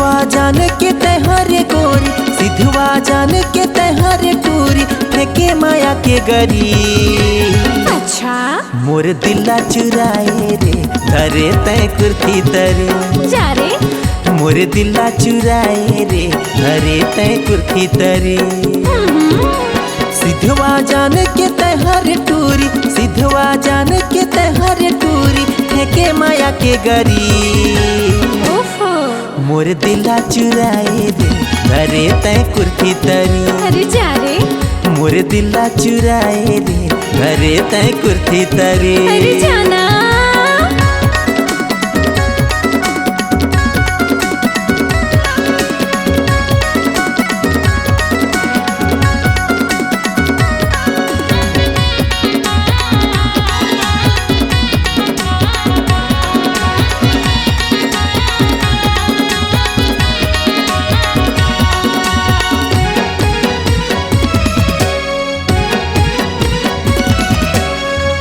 सिद्धवा जान के तहरे गोरी, सिद्धवा जान के तहरे टूरी, फेंके माया के गरी। अच्छा मोर दिला चुराए रे, धरे तय कुर्ती तरे। जा रे मोर दिला चुराए रे, धरे तय कुर्ती तरे। सिद्धवा जान के तहरे टूरी, सिद्धवा जान के तहरे टूरी, फेंके माया के गरी। मोर दिला चुराए रे, धरे तय कुर्ती तरी। अरे जा रे मोर दिला चुराए रे, धरे तय कुर्ती तरी। अरे जाना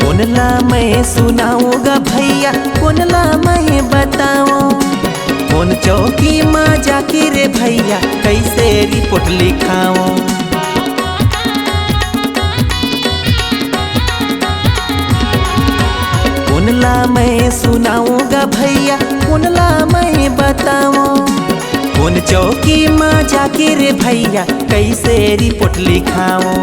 कौनला मैं सुनाऊंगा भैया, कौनला मैं बताऊं। कौन चौकी माँ जाके रे भैया, कैसे रिपोर्ट लिखाऊं। कौनला मैं सुनाऊंगा भैया, कौनला मैं बताऊं। कौन चौकी माँ जाके रे भैया, कैसे रिपोर्ट लिखाऊं।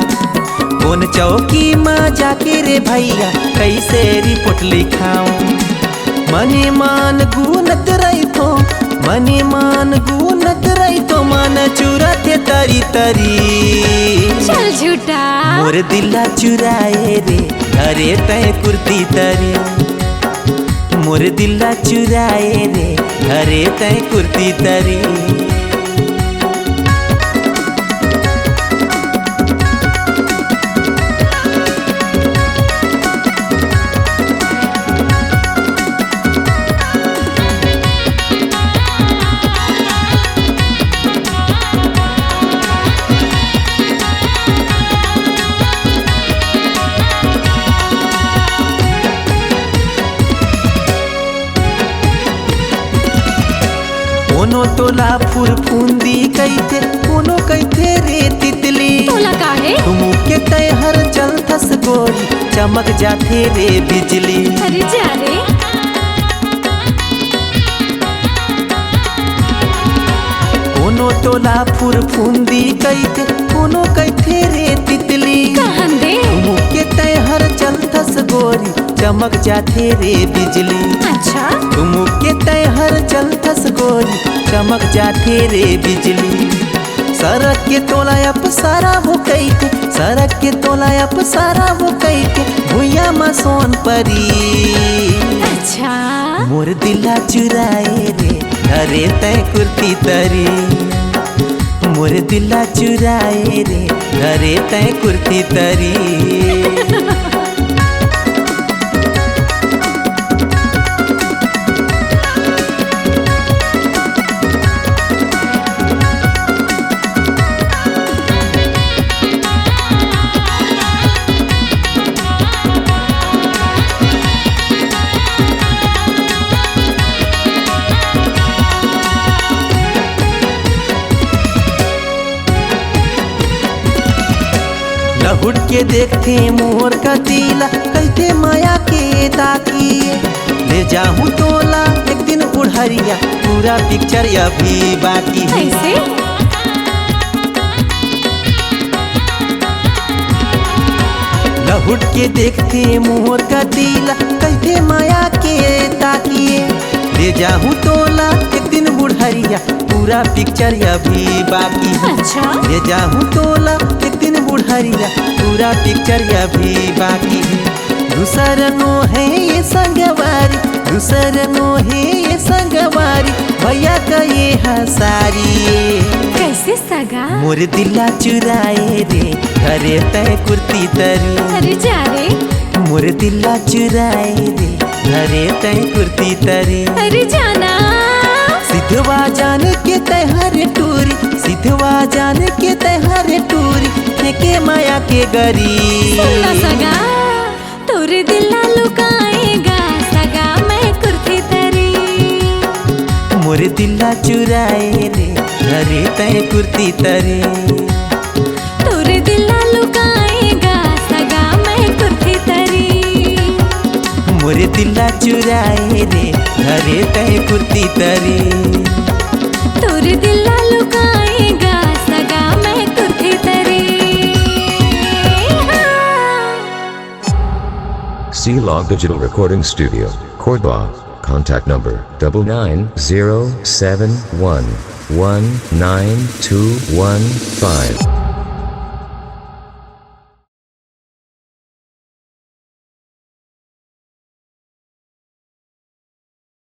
कौन चौकी माँ जाके रे भैया, कैसे रिपोर्ट लिखाऊं। मने मान गुनत रही तो, मने मान गुनत रही तो, मन चुराते तरी तरी। चल झूठा मोर दिला चुराए रे, धरे तय कुर्ती तरी। मोर दिला चुराए रे, धरे तय कुर्ती तरी। कोनो तोला फुरफुंदी कैथे, कोनो कैथे रे तितली। तोला काहे तुमू के तैहर चलथस गोरी, चमक जाथे रे बिजली। अरे जा रे कोनो तोला फुरफुंदी कैथे, कोनो कैथे रे तितली। कहन दे तुमू के तैहर चलथस गोरी, चमक जाथे रे बिजली। अच्छा तुमू के तैहर चलथस गोरी, चमक जाथे रे बिजली। सड़क के तोला अपसारा हो कैके, सड़क के तोला अपसारा हो कैके, भुइया मा सोन परी। अच्छा मोर दिला चुराए रे, धरे तय कुर्ती तरी। मोर दिला चुराए रे, धरे तय कुर्ती तरी। लहुट के देखते मोर का दिला, कहते माया के ताकिए। ले जाऊं तोला एक दिन उड़हरिया, पूरा पिक्चर अभी बाकी है। कैसे लहुट के देखते मोर का दिला, कहते माया के ताकिए। ले जाऊं तोला एक दिन बुढ़हरिया, पूरा पिक्चर अभी बाकी है। अच्छा ले जाऊं तोला एक दिन बुढ़हरिया, पूरा पिक्चर अभी बाकी है। दूसर नो है ये संगवारी, दूसर नो है ये संगवारी, भैया का ये हसारी। कैसे सगा मोर दिला चुराए रे, धरे तय कुर्ती तरी। अरे जा रे मोर दिला चुराए रे, धरे तय कुर्ती तरी। अरे जाना सिद्धवा जान के तहर टूरी, सिद्धवा जान के तहर टूरी, फेंके माया के गरी। सुनना सगा तोरे दिल लुकाएगा, सगा मैं कुर्ती तरी। मोरे दिल्ला चुराए रे धरे तय कुर्ती तरे। तोरे दिला लुकाएगा सगा मैं कुर्ती तरी। मोरे दिल्ला चुराए रे धरे तय कुर्ती तरे। तोरे दिला लुकाएगा सगा मैं कुर्ती तरी। C-Log Digital Recording Studio, Cordoba. Contact number 9907119215.